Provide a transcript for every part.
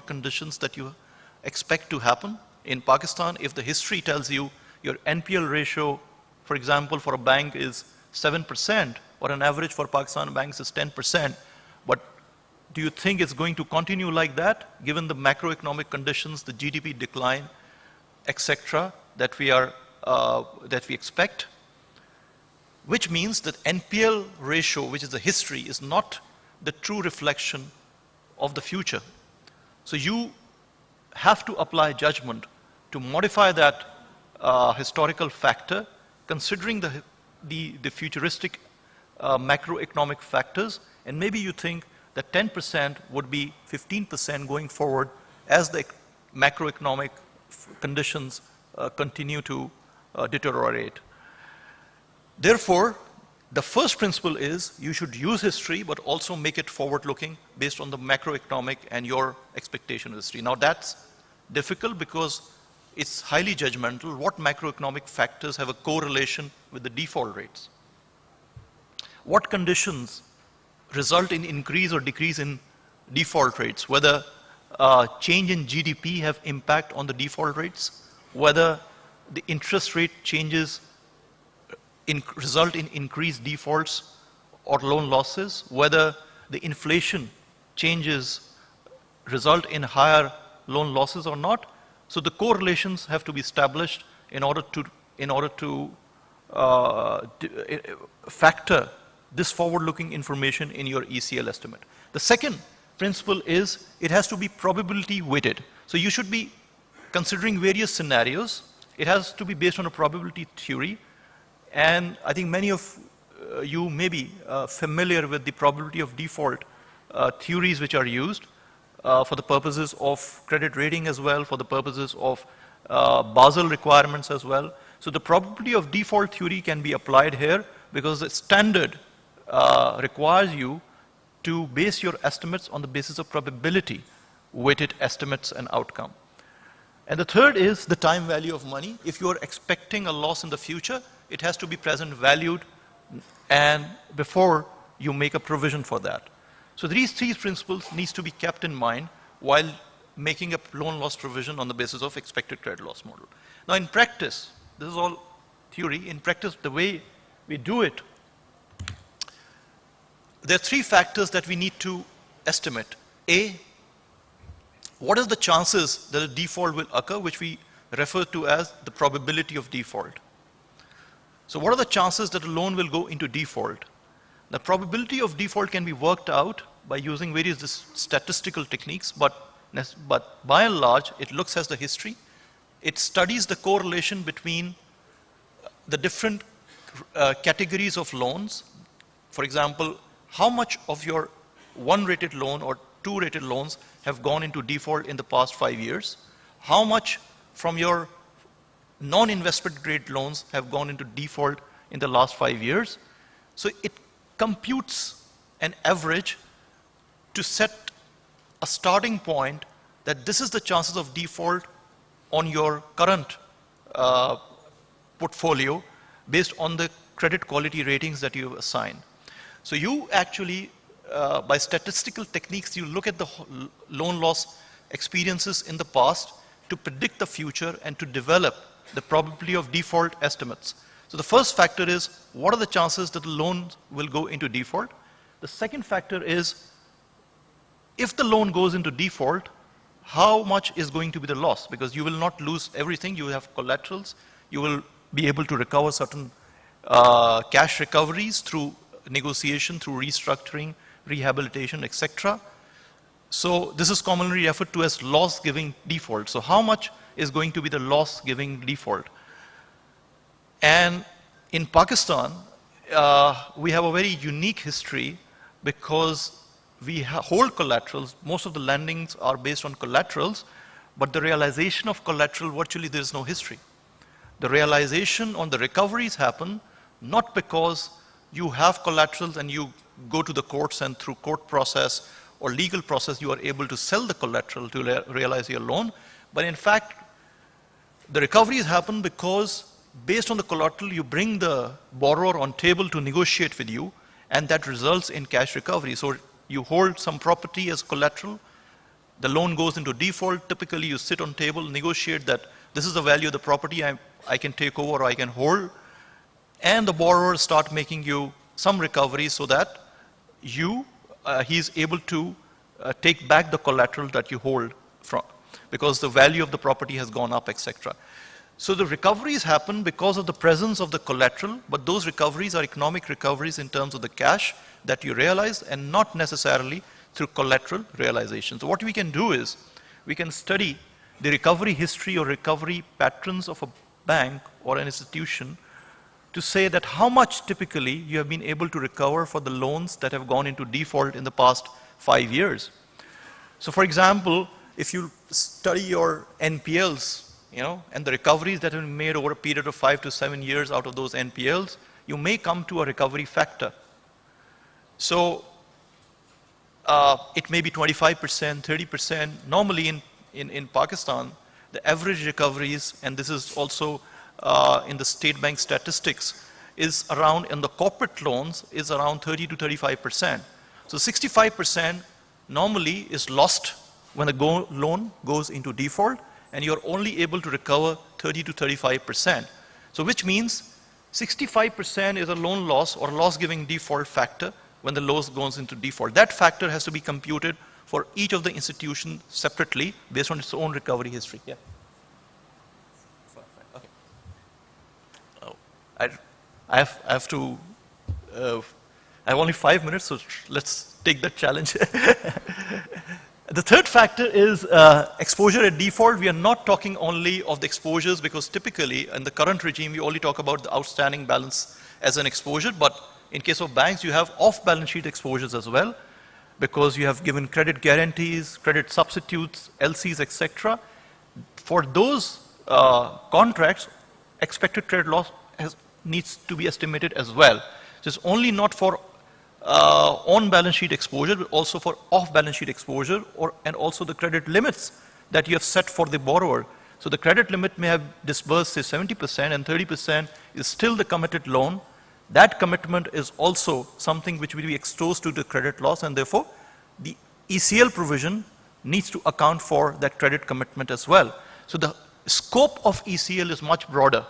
conditions that you expect to happen. In Pakistan, if the history tells you your NPL ratio, for example, for a bank is 7%, or an average for Pakistan banks is 10%, but do you think it's going to continue like that, given the macroeconomic conditions, the GDP decline, etc., that we expect? Which means that NPL ratio, which is the history, is not the true reflection of the future. So you have to apply judgment to modify that historical factor, considering the futuristic macroeconomic factors, and maybe you think that 10% would be 15% going forward as the macroeconomic conditions continue to deteriorate. Therefore, the first principle is you should use history, but also make it forward-looking based on the macroeconomic and your expectation of history. Now that's difficult because it's highly judgmental. What macroeconomic factors have a correlation with the default rates? What conditions result in increase or decrease in default rates? Whether change in GDP have impact on the default rates? Whether the interest rate changes result in increased defaults or loan losses? Whether the inflation changes result in higher loan losses or not? So the correlations have to be established in order to factor this forward-looking information in your ECL estimate. The second principle is it has to be probability weighted. So you should be considering various scenarios. It has to be based on a probability theory. And I think many of you may be familiar with the probability of default theories which are used for the purposes of credit rating as well, for the purposes of Basel requirements as well. So the probability of default theory can be applied here because the standard requires you to base your estimates on the basis of probability weighted estimates and outcome. And the third is the time value of money. If you are expecting a loss in the future, it has to be present valued and before you make a provision for that. So these three principles needs to be kept in mind while making a loan loss provision on the basis of expected credit loss model. Now in practice, this is all theory. In practice, the way we do it, there are three factors that we need to estimate. A, what is the chances that a default will occur, which we refer to as the probability of default. So what are the chances that a loan will go into default? The probability of default can be worked out by using various statistical techniques, but by and large, it looks at the history. It studies the correlation between the different categories of loans. For example, how much of your one-rated loan or two-rated loans have gone into default in the past 5 years? How much from your non-investment grade loans have gone into default in the last 5 years? So it computes an average to set a starting point that this is the chances of default on your current portfolio based on the credit quality ratings that you assign. So you actually, by statistical techniques, you look at the loan loss experiences in the past to predict the future and to develop the probability of default estimates. So the first factor is, what are the chances that the loan will go into default? The second factor is, if the loan goes into default, how much is going to be the loss? Because you will not lose everything. You have collaterals. You will be able to recover certain cash recoveries through negotiation, through restructuring, rehabilitation, etc. So this is commonly referred to as loss-giving default. So how much is going to be the loss-giving default? And in Pakistan, we have a very unique history because we hold collaterals. Most of the lendings are based on collaterals, but the realization of collateral, virtually there is no history. The realization on the recoveries happen not because you have collaterals and you go to the courts and through court process or legal process you are able to sell the collateral to realize your loan, but in fact the recoveries happen because based on the collateral you bring the borrower on table to negotiate with you, and that results in cash recovery. So you hold some property as collateral, the loan goes into default. Typically, you sit on table, negotiate that this is the value of the property I can take over or I can hold, and the borrower start making you some recovery so that he's able to take back the collateral that you hold from, because the value of the property has gone up, etc. So the recoveries happen because of the presence of the collateral, but those recoveries are economic recoveries in terms of the cash that you realize and not necessarily through collateral realization. So what we can do is we can study the recovery history or recovery patterns of a bank or an institution to say that how much typically you have been able to recover for the loans that have gone into default in the past 5 years. So for example, if you study your NPLs, and the recoveries that have been made over a period of 5 to 7 years out of those NPLs, you may come to a recovery factor. So it may be 25%, 30%. Normally in Pakistan, the average recoveries, and this is also in the state bank statistics, is around, in the corporate loans, is around 30 to 35%. So 65% normally is lost when the loan goes into default, and you're only able to recover 30 to 35%. So which means 65% is a loan loss or loss-giving default factor when the loan goes into default. That factor has to be computed for each of the institutions separately based on its own recovery history. Yeah. Okay. Oh, I have to. I have only 5 minutes, so let's take that challenge. The third factor is exposure at default. We are not talking only of the exposures, because typically in the current regime we only talk about the outstanding balance as an exposure, but in case of banks you have off-balance sheet exposures as well, because you have given credit guarantees, credit substitutes, LCs, etc. For those contracts, expected credit loss needs to be estimated as well. So it's only not for on-balance sheet exposure, but also for off-balance sheet exposure, and also the credit limits that you have set for the borrower. So the credit limit may have disbursed, say, 70%, and 30% is still the committed loan. That commitment is also something which will be exposed to the credit loss, and therefore the ECL provision needs to account for that credit commitment as well. So the scope of ECL is much broader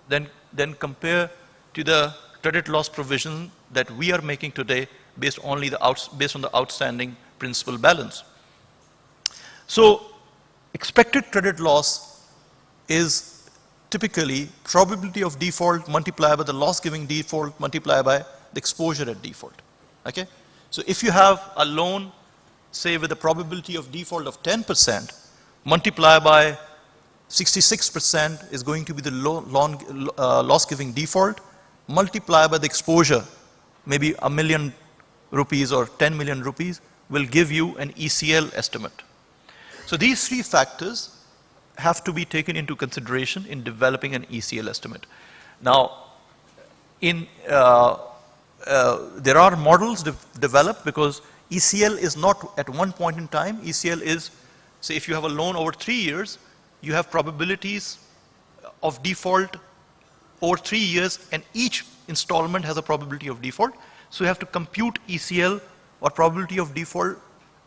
than compared to the credit loss provision that we are making today based on the outstanding principal balance. So expected credit loss is typically probability of default multiplied by the loss-giving default multiplied by the exposure at default. Okay? So if you have a loan, say with a probability of default of 10%, multiplied by 66% is going to be the loss-giving default, multiply by the exposure, maybe ₹1 million or 10 million rupees, will give you an ECL estimate. So these three factors have to be taken into consideration in developing an ECL estimate. Now, there are models developed, because ECL is not at one point in time. ECL is, say, if you have a loan over 3 years, you have probabilities of default over 3 years, and each installment has a probability of default. So you have to compute ECL or probability of default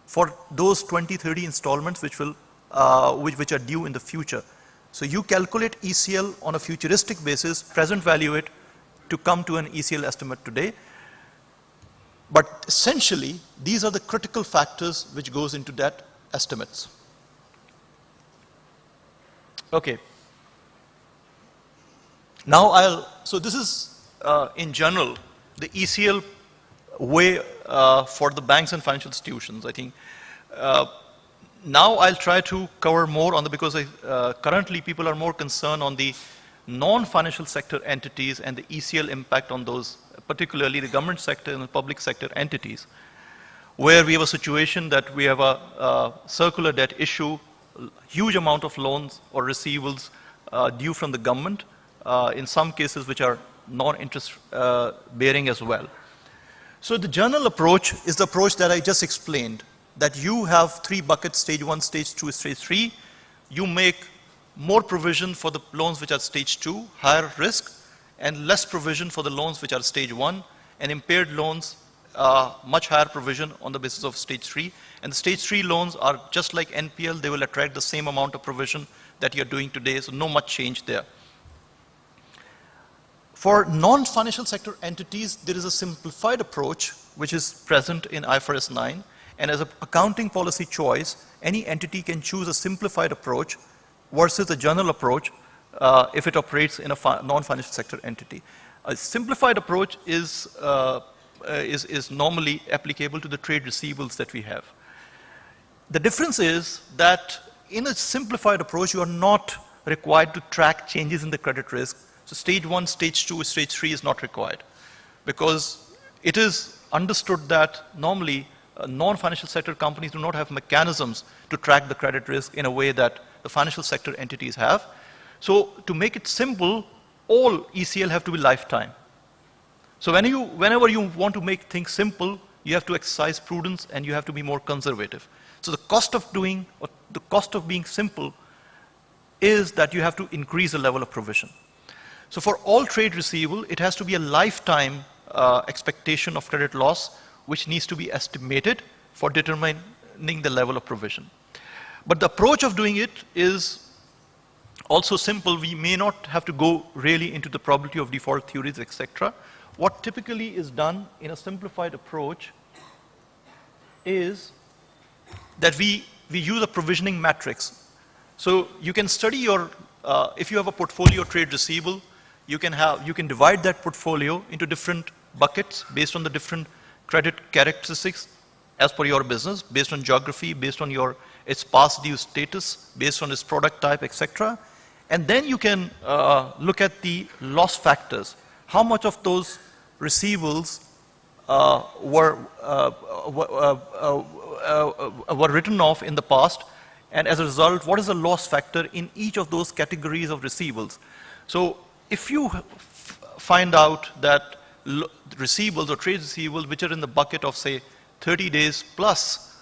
for those 20, 30 installments which are due in the future. So you calculate ECL on a futuristic basis, present value it to come to an ECL estimate today. But essentially, these are the critical factors which goes into that estimates. Okay. Now so this is in general the ECL way for the banks and financial institutions. I think now I'll try to cover more on because currently people are more concerned on the non-financial sector entities and the ECL impact on those, particularly the government sector and the public sector entities, where we have a situation that we have a circular debt issue, huge amount of loans or receivables due from the government, in some cases which are non-interest bearing as well. So the general approach is the approach that I just explained, that you have 3 buckets, stage 1, stage 2, stage 3. You make more provision for the loans which are stage 2, higher risk, and less provision for the loans which are stage 1, and impaired loans much higher provision on the basis of stage 3. And the stage 3 loans are just like NPL, they will attract the same amount of provision that you're doing today, so no much change there. For non-financial sector entities, there is a simplified approach which is present in IFRS 9, and as an accounting policy choice, any entity can choose a simplified approach versus a general approach if it operates in a non-financial sector entity. A simplified approach is normally applicable to the trade receivables that we have. The difference is that in a simplified approach, you are not required to track changes in the credit risk. So stage 1, stage 2, stage 3 is not required, because it is understood that normally non-financial sector companies do not have mechanisms to track the credit risk in a way that the financial sector entities have. So to make it simple, all ECL have to be lifetime. So whenever you want to make things simple, you have to exercise prudence and you have to be more conservative. So the cost of doing, or the cost of being simple, is that you have to increase the level of provision. So for all trade receivable, it has to be a lifetime expectation of credit loss, which needs to be estimated for determining the level of provision. But the approach of doing it is also simple. We may not have to go really into the probability of default theories, etc. What typically is done in a simplified approach is that we use a provisioning matrix. So you can study your, if you have a portfolio trade receivable, you can divide that portfolio into different buckets based on the different credit characteristics as per your business, based on geography, based on its past due status, based on its product type, etc. And then you can look at the loss factors. How much of those receivables were written off in the past, and as a result, what is the loss factor in each of those categories of receivables? So if you find out that receivables or trade receivables which are in the bucket of, say, 30 days plus,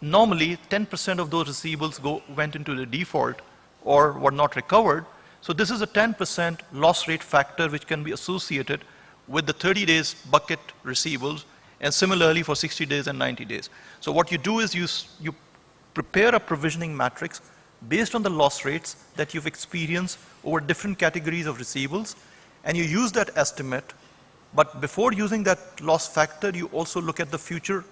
normally 10% of those receivables went into the default or were not recovered. So this is a 10% loss rate factor which can be associated with the 30 days bucket receivables, and similarly for 60 days and 90 days. So what you do is you prepare a provisioning matrix based on the loss rates that you've experienced over different categories of receivables, and you use that estimate. But before using that loss factor, you also look at the future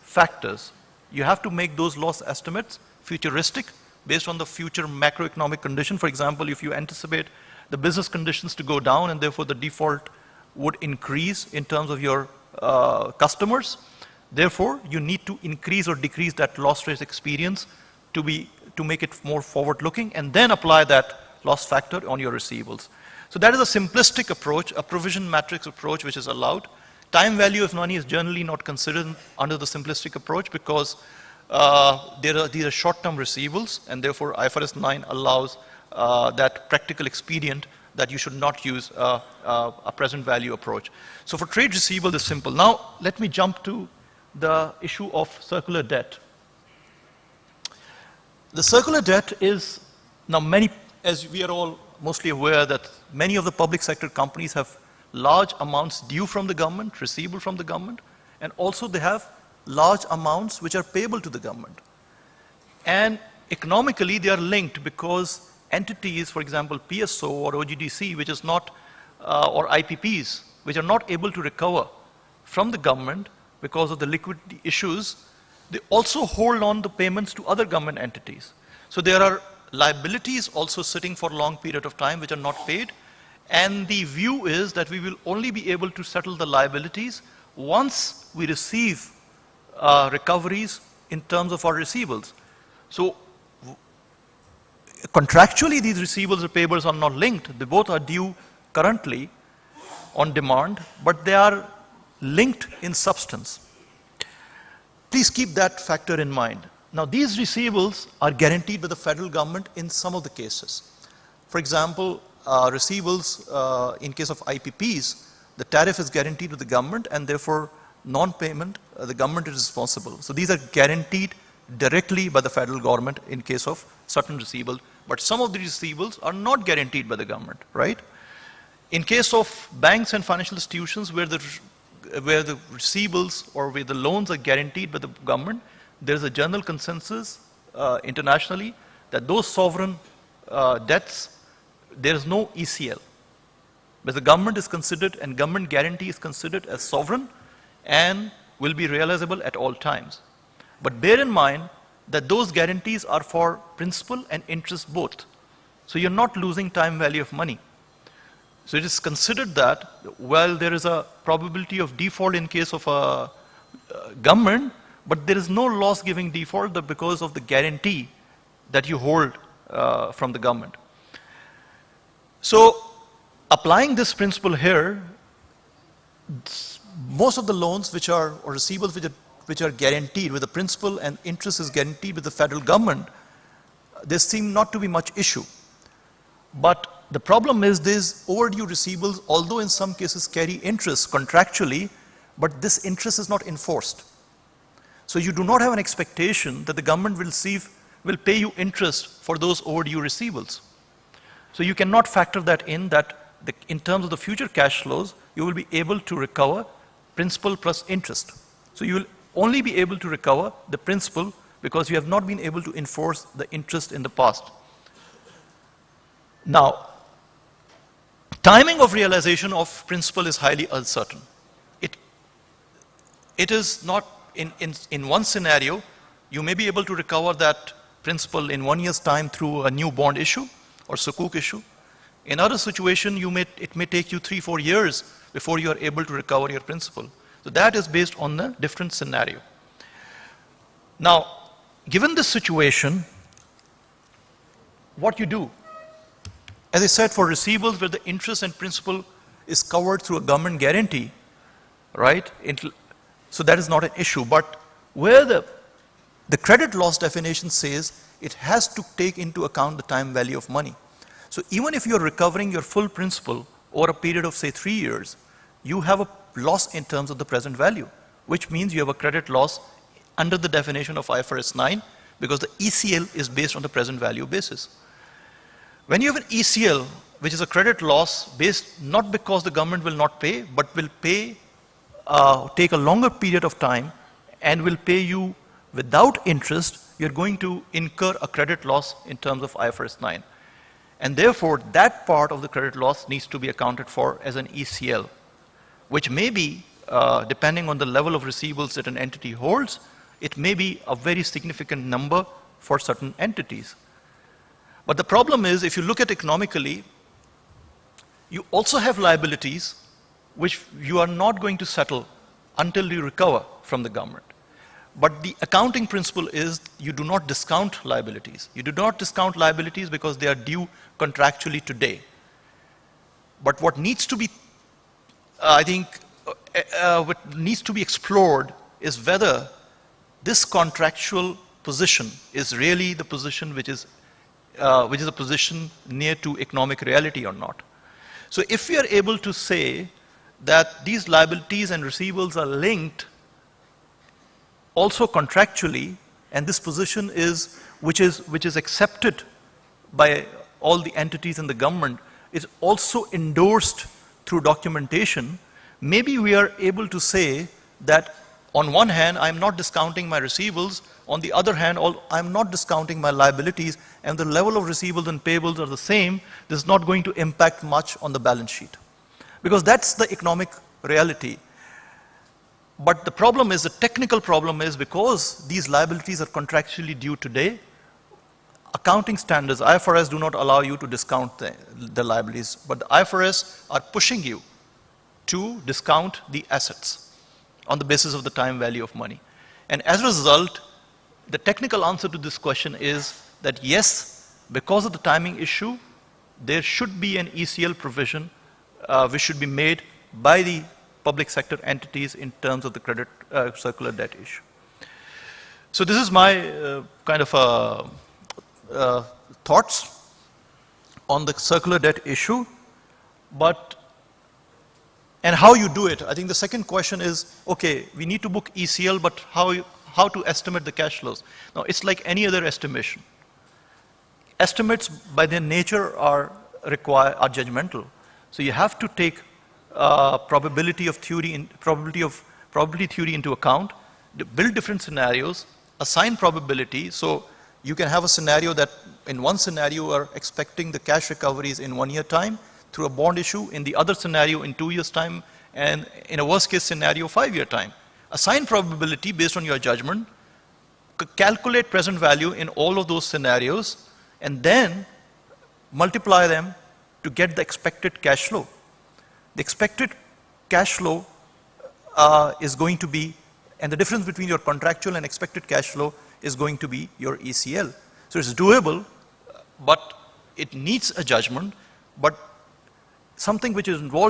factors. You have to make those loss estimates futuristic based on the future macroeconomic condition. For example, if you anticipate the business conditions to go down and therefore the default would increase in terms of your customers, therefore you need to increase or decrease that loss rate experience to make it more forward-looking, and then apply that loss factor on your receivables. So that is a simplistic approach, a provision matrix approach which is allowed. Time value of money is generally not considered under the simplistic approach because these are short-term receivables, and therefore IFRS 9 allows that practical expedient that you should not use a present value approach. So for trade receivable, it's simple. Now let me jump to the issue of circular debt. The circular debt is now as we are all mostly aware, that many of the public sector companies have large amounts due from the government, receivable from the government, and also they have large amounts which are payable to the government. And economically they are linked because entities, for example, PSO or OGDC, which is not, or IPPs, which are not able to recover from the government because of the liquidity issues, they also hold on the payments to other government entities. So there are liabilities also sitting for a long period of time which are not paid, and the view is that we will only be able to settle the liabilities once we receive recoveries in terms of our receivables. So contractually these receivables and payables are not linked. They both are due currently on demand, but they are linked in substance. Please keep that factor in mind. Now these receivables are guaranteed by the federal government in some of the cases. For example, receivables in case of IPPs, the tariff is guaranteed to the government, and therefore non-payment, the government is responsible. So these are guaranteed directly by the federal government in case of certain receivables, but some of the receivables are not guaranteed by the government, right? In case of banks and financial institutions where the receivables or where the loans are guaranteed by the government, there's a general consensus internationally that those sovereign debts, there is no ECL. But the government is considered, and government guarantee is considered as sovereign and will be realizable at all times. But bear in mind that those guarantees are for principal and interest both. So you're not losing time value of money. So it is considered that while there is a probability of default in case of a government, but there is no loss giving default because of the guarantee that you hold from the government. So applying this principle here, most of the loans which are, or receivables which are guaranteed with the principal and interest is guaranteed with the federal government, there seem not to be much issue. But the problem is these overdue receivables, although in some cases carry interest contractually, but this interest is not enforced. So you do not have an expectation that the government will pay you interest for those overdue receivables. So you cannot factor that in, that in terms of the future cash flows, you will be able to recover principal plus interest. So you will only be able to recover the principal because you have not been able to enforce the interest in the past. Now, timing of realization of principal is highly uncertain. It is not, in one scenario, you may be able to recover that principal in 1 year's time through a new bond issue or sukuk issue. In other situation, it may take you 3-4 years before you are able to recover your principal. So that is based on the different scenario. Now, given this situation, what you do? As I said, for receivables where the interest and principal is covered through a government guarantee, right? So that is not an issue. But where the credit loss definition says it has to take into account the time value of money. So even if you're recovering your full principal over a period of say 3 years, you have a loss in terms of the present value, which means you have a credit loss under the definition of IFRS 9 because the ECL is based on the present value basis. When you have an ECL, which is a credit loss based not because the government will not pay, but will pay, take a longer period of time and will pay you without interest, you're going to incur a credit loss in terms of IFRS 9. And therefore, that part of the credit loss needs to be accounted for as an ECL, which may be, depending on the level of receivables that an entity holds, it may be a very significant number for certain entities. But the problem is, if you look at economically, you also have liabilities which you are not going to settle until you recover from the government. But the accounting principle is you do not discount liabilities. You do not discount liabilities because they are due contractually today. But what needs to be, I think, what needs to be explored is whether this contractual position is really the position which is a position near to economic reality or not. So if we are able to say that these liabilities and receivables are linked also contractually, and this position is which is accepted by all the entities in the government, is also endorsed through documentation, maybe we are able to say that on one hand, I'm not discounting my receivables, on the other hand, I'm not discounting my liabilities, and the level of receivables and payables are the same, this is not going to impact much on the balance sheet. Because that's the economic reality. But the problem is, the technical problem is, because these liabilities are contractually due today, accounting standards, IFRS do not allow you to discount the liabilities, but the IFRS are pushing you to discount the assets on the basis of the time value of money. And as a result, the technical answer to this question is that yes, because of the timing issue, there should be an ECL provision which should be made by the public sector entities in terms of the credit circular debt issue. So this is my kind of thoughts on the circular debt issue, and how you do it. I think the second question is, okay, we need to book ECL, but how to estimate the cash flows? Now, it's like any other estimation. Estimates by their nature are judgmental. So you have to take probability theory into account, build different scenarios, assign probability. So you can have a scenario that in one scenario you are expecting the cash recoveries in 1 year time through a bond issue, in the other scenario in 2 years time, and in a worst case scenario 5 year time. Assign probability based on your judgment, calculate present value in all of those scenarios, and then multiply them to get the expected cash flow. The expected cash flow is going to be, and the difference between your contractual and expected cash flow is going to be your ECL. So it's doable, but it needs a judgment, but something which is involved